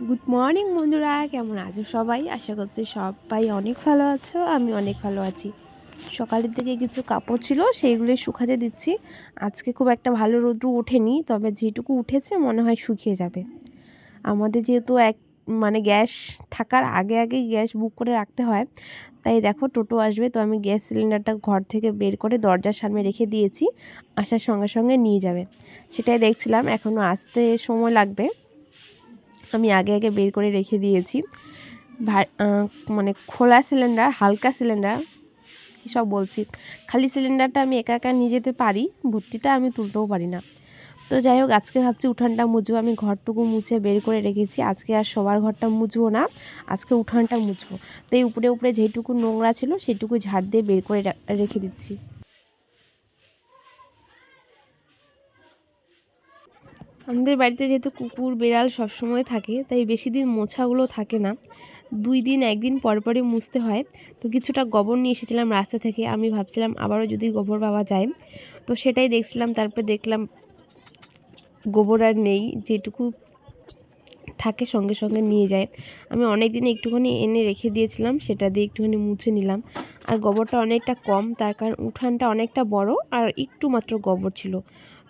Good morning বন্ধুরা, কেমন আছো সবাই? আশা করছি সবাই অনেক ভালো আছো। আমি অনেক ভালো আছি। সকালের দিকে কিছু কাপড় ছিল, সেইগুলোই শুকাতে দিচ্ছি। আজকে খুব একটা ভালো রোদ্র ওঠেনি, তবে যেটুকু উঠেছে মনে হয় শুকিয়ে যাবে। আমাদের যেহেতু গ্যাস থাকার আগে আগেই গ্যাস বুক করে রাখতে হয়, তাই দেখো টোটো আসবে, তো আমি গ্যাস সিলিন্ডারটা ঘর থেকে বের করে দরজার সামনে রেখে দিয়েছি। আসার সঙ্গে সঙ্গে নিয়ে যাবে, সেটাই দেখছিলাম। এখনও আসতে সময় লাগবে, আমি আগে আগে বের করে রেখে দিয়েছি। খোলা সিলিন্ডার, হালকা সিলিন্ডার, কী সব বলছি, খালি সিলিন্ডারটা আমি একা একা নিয়ে যেতে পারি, ভর্তিটা আমি তুলতেও পারি না। তো যাই হোক, আজকে ভাবছি উঠানটা মুছবো। আমি ঘরটুকু মুছে বের করে রেখেছি। আজকে আর সবার ঘরটা মুছবো না, আজকে উঠানটা মুছবো। তো এই উপরে উপরে যেটুকু নোংরা ছিল সেটুকু ঝাড় দিয়ে বের করে রেখে দিচ্ছি। আমাদের বাড়িতে যেহেতু কুকুর বেড়াল সবসময় থাকে, তাই বেশি দিন মোছাগুলো থাকে না। 2 দিন 1 দিন পর পরই মুছতে হয়। তো কিছুটা গোবর নিয়ে এসেছিলাম রাস্তা থেকে। আমি ভাবছিলাম আবারও যদি গোবর পাওয়া যায়, তো সেটাই দেখছিলাম। তারপর দেখলাম গোবর আর নেই, যেটুকু থাকে সঙ্গে সঙ্গে নিয়ে যায়। আমি অনেক দিন একটুখানি এনে রেখে দিয়েছিলাম, সেটা দিয়ে একটুখানি মুছে নিলাম। আর গোবরটা অনেকটা কম, তার কারণ উঠানটা অনেকটা বড় আর একটু মাত্র গোবর ছিল।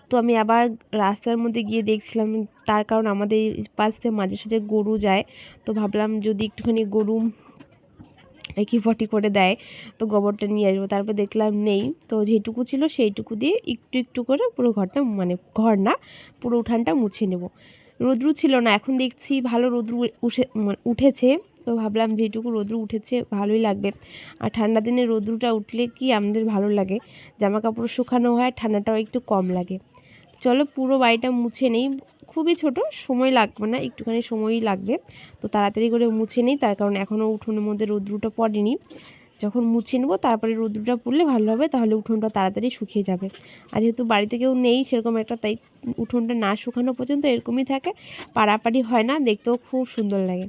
তো আমি আবার রাস্তার মধ্যে গিয়ে দেখছিলাম, তার কারণ আমাদের পাশ দিয়ে মাঝে সাঝে গরু যায়। তো ভাবলাম যদি একটুখানি গরু একই পটি করে দেয়, তো গোবরটা নিয়ে আসবো। তারপর দেখলাম নেই, তো যেটুকু ছিল সেইটুকু দিয়ে একটু একটু করে পুরো ঘরটা, ঘর না, পুরো উঠানটা মুছে নেব। রোদ্রু ছিল না, এখন দেখছি ভালো রোদ্রু উঠেছে। তো ভাবলাম যেটুকু রোদ্রু উঠেছে ভালোই লাগবে। আর ঠান্ডা দিনে রোদ্রুটা উঠলে কি আমাদের ভালো লাগে, জামা কাপড় শুকানো হয়, ঠান্ডাটাও একটু কম লাগে। চলো পুরো বাড়িটা মুছে নেই। খুবই ছোট, সময় লাগবে না, একটুখানি সময়ই লাগবে। তো তাড়াতাড়ি করে মুছে নেই, তার কারণ এখনও উঠোনের মধ্যে রোদ্রুটা পড়েনি। যখন মুছে নেবো তারপরে রোদ্রুটা পড়লে ভালো হবে, তাহলে উঠোনটা তাড়াতাড়ি শুকিয়ে যাবে। আর যেহেতু বাড়িতে কেউ নেই সেরকম একটা, তাই উঠোনটা না শুকানো পর্যন্ত এরকমই থাকে, পাড়াপাড়ি হয় না, দেখতেও খুব সুন্দর লাগে।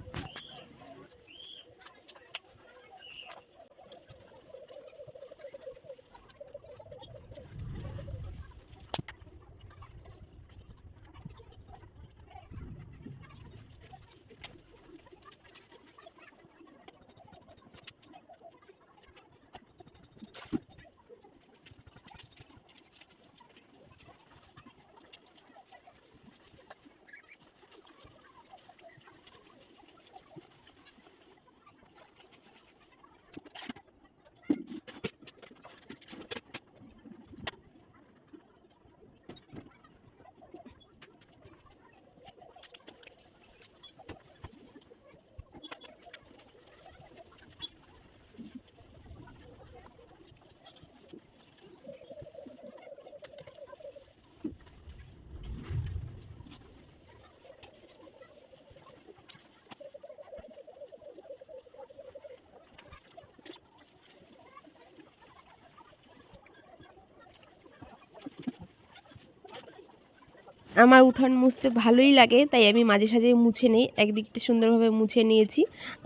আমার উঠান মুছতে ভালোই লাগে, তাই আমি মাঝে সাঝে মুছে নিই। একদিকটা সুন্দরভাবে মুছে নিয়েছি,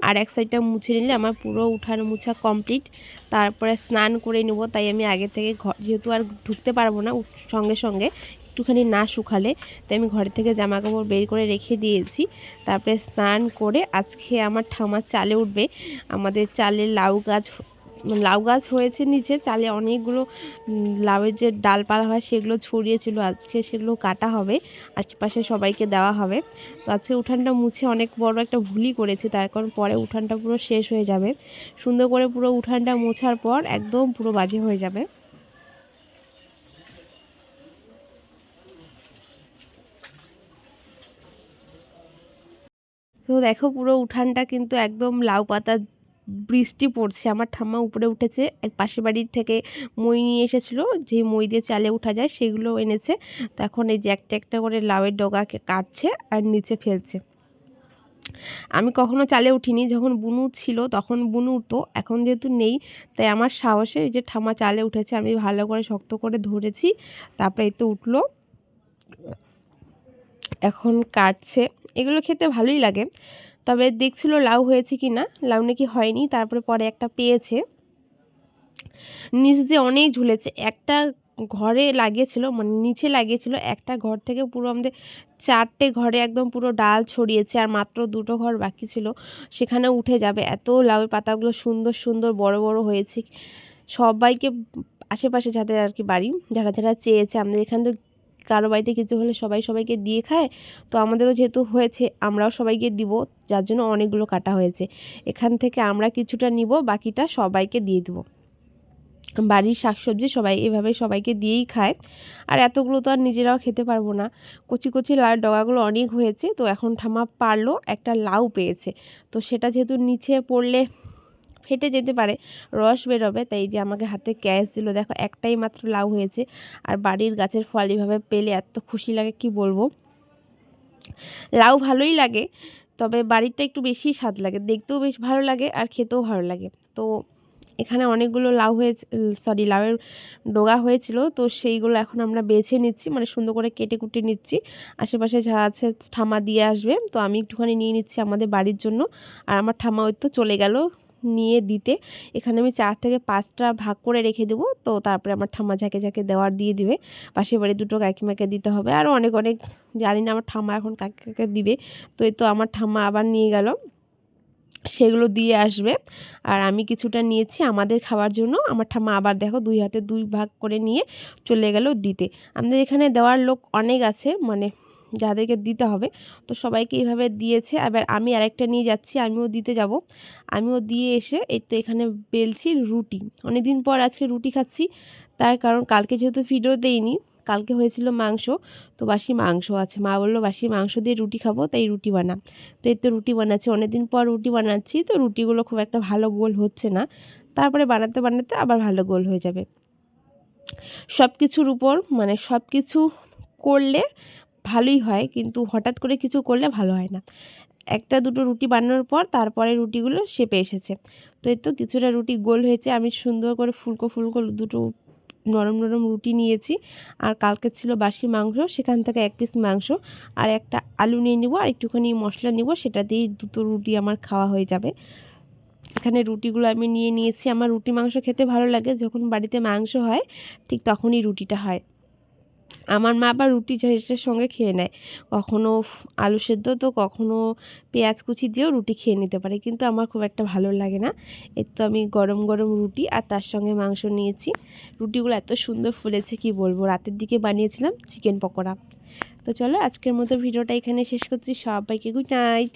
আর এক সাইডটা মুছে নিলে আমার পুরো উঠান মুছা কমপ্লিট। তারপরে স্নান করে নেব, তাই আমি আগে থেকে যেহেতু আর ঢুকতে পারবো না সঙ্গে সঙ্গে, একটুখানি না শুকালে, তাই আমি ঘর থেকে জামা কাপড় বের করে রেখে দিয়েছি। তারপরে স্নান করে আজকে আমার ঠাম্মা চালে উঠবে। আমাদের চালে লাউ গাছ হয়েছে নিচে, চালে অনেকগুলো লাউয়ের যে ডালপালা হয় সেগুলো ছড়িয়েছিল, আজকে সেগুলো কাটা হবে, আশেপাশে সবাইকে দেওয়া হবে। তো আজকে উঠানটা মুছে অনেক বড় একটা ভুলই করেছি, তার কারণ পরে উঠানটা পুরো শেষ হয়ে যাবে। সুন্দর করে পুরো উঠানটা মোছার পর একদম পুরো বাজে হয়ে যাবে। তো দেখো পুরো উঠানটা কিন্তু একদম লাউ পাতা, বৃষ্টি পড়ছে। আমার ঠাম্মা উপরে উঠেছে, এক পাশের বাড়ির থেকে মই নিয়ে এসেছিলো, যে মই দিয়ে চালে উঠা যায় সেগুলো এনেছে। তো এখন এই যে একটা একটা করে লাউয়ের ডগাকে কাটছে আর নিচে ফেলছে। আমি কখনো চালে উঠিনি, যখন বুনু ছিল তখন বুনু উঠতো, এখন যেহেতু নেই তাই আমার সাহসে এই যে ঠাম্মা চালে উঠেছে, আমি ভালো করে শক্ত করে ধরেছি, তারপরে এই তো উঠলো, এখন কাটছে। এগুলো খেতে ভালোই লাগে, তবে দেখছিল লাউ হয়েছে কি না, লাউ নাকি হয়নি। তারপরে পরে একটা পেয়েছে, নিচ দিয়ে অনেক ঝুলেছে, একটা ঘরে লাগিয়েছিল, মানে নিচে লাগিয়েছিল। একটা ঘর থেকে পুরো আমাদের 4টে ঘরে একদম পুরো ডাল ছড়িয়েছে, আর মাত্র 2টো ঘর বাকি ছিল, সেখানে উঠে যাবে। এত লাউয়ের পাতাগুলো সুন্দর সুন্দর বড় বড় হয়েছে। সবাইকে, আশেপাশে যাদের আর কি বাড়ি, যারা যারা চেয়েছে, আমাদের এখান থেকে কারো বাড়িতে কিছু হলে সবাই সবাইকে দিয়ে খায়, তো আমাদেরও যেহেতু হয়েছে আমরাও সবাইকে দিব, যার জন্য অনেকগুলো কাটা হয়েছে। এখান থেকে আমরা কিছুটা নিব, বাকিটা সবাইকে দিয়ে দেবো। বাড়ির শাকসবজি সবাই এভাবে সবাইকে দিয়েই খায়। আর এতগুলো তো আর নিজেরাও খেতে পারবো না। কচি কচি লাউয়ের ডগাগুলো অনেক হয়েছে, তো এখন ঠাম্মা পারলো, একটা লাউ পেয়েছে, তো সেটা যেহেতু নিচে পড়লে ফেটে যেতে পারে, রস বেরোবে, তাই যে আমাকে হাতে ক্যাশ দিল। দেখো একটাই মাত্র লাউ হয়েছে, আর বাড়ির গাছের ফল এভাবে পেলে এত খুশি লাগে কি বলবো। লাউ ভালোই লাগে, তবে বাড়িরটা একটু বেশি স্বাদ লাগে, দেখতেও বেশ ভালো লাগে আর খেতেও ভালো লাগে। তো এখানে অনেকগুলো লাউ হয়েছে, সরি লাউয়ের ডগা হয়েছিল, তো সেইগুলো এখন আমরা বেছে নিচ্ছি, মানে সুন্দর করে কেটে কুটে নিচ্ছি। আশেপাশে যা আছে ঠাম্মা দিয়ে আসবে, তো আমি একটুখানি নিয়ে নিচ্ছি আমাদের বাড়ির জন্য। আর আমার ঠাম্মা ওই তো চলে গেল নিয়ে দিতে। এখানে আমি 4 থেকে 5টা ভাগ করে রেখে দেবো, তো তারপরে আমার ঠাম্মা যাকে যাকে দেওয়ার দিয়ে দিবে। পাশের বাড়ি 2টো কাকিমাকে দিতে হবে, আরও অনেক অনেক, জানি না আমার ঠাম্মা এখন কাকে কাকে দিবে। তো এই তো আমার ঠাম্মা আবার নিয়ে গেল, সেগুলো দিয়ে আসবে। আর আমি কিছুটা নিয়েছি আমাদের খাওয়ার জন্য। আমার ঠাম্মা আবার দেখো 2 হাতে 2 ভাগ করে নিয়ে চলে গেল দিতে। আমাদের এখানে দেওয়ার লোক অনেক আছে, মানে যাদেরকে দিতে হবে, তো সবাইকে এইভাবে দিয়েছে। আবার আমি আরেকটা নিয়ে যাচ্ছি, আমিও দিতে যাব। আমিও দিয়ে এসে এই তো এখানে বেলছি রুটি। অনেকদিন পর আজকে রুটি খাচ্ছি, তার কারণ কালকে যেহেতু ভিডিও দেইনি, কালকে হয়েছিল মাংস, তো বাসি মাংস আছে। মা বললো বাসি মাংস দিয়ে রুটি খাবো, তাই রুটি বানা। তো এই তো রুটি বানাচ্ছি, অনেকদিন পর রুটি বানাচ্ছি, তো রুটিগুলো খুব একটা ভালো গোল হচ্ছে না, তারপরে বানাতে বানাতে আবার ভালো গোল হয়ে যাবে। সব কিছুর উপর, মানে সব কিছু করলে ভালোই হয়, কিন্তু হঠাৎ করে কিছু করলে ভালো হয় না। একটা দুটো রুটি বানানোর পর তারপরে রুটিগুলো শেপে এসেছে। তো এই তো কিছুটা রুটি গোল হয়েছে, আমি সুন্দর করে ফুলকো ফুলকো দুটো নরম নরম রুটি নিয়েছি। আর কালকে ছিল বাসি মাংস, সেখান থেকে 1 পিস মাংস আর একটা আলু নিয়ে নিব, আর একটুখানি মশলা নিব, সেটা দিয়েই 2টো রুটি আমার খাওয়া হয়ে যাবে। এখানে রুটিগুলো আমি নিয়ে নিয়েছি। আমার রুটি মাংস খেতে ভালো লাগে, যখন বাড়িতে মাংস হয় ঠিক তখনই রুটিটা হয়। আমার মা আবার রুটি ঝাঁঝের সঙ্গে খেয়ে নেয়, কখনো আলু সেদ্ধ, তো কখনো পেঁয়াজ কুচি দিয়েও রুটি খেয়ে নিতে পারে, কিন্তু আমার খুব একটা ভালো লাগে না। এর তো আমি গরম গরম রুটি আর তার সঙ্গে মাংস নিয়েছি। রুটিগুলো এত সুন্দর ফুলেছে কি বলবো, রাতের দিকে বানিয়েছিলাম চিকেন পকোড়া। তো চলো আজকের মতো ভিডিওটা এখানে শেষ করছি। সবাইকে গুড নাইট।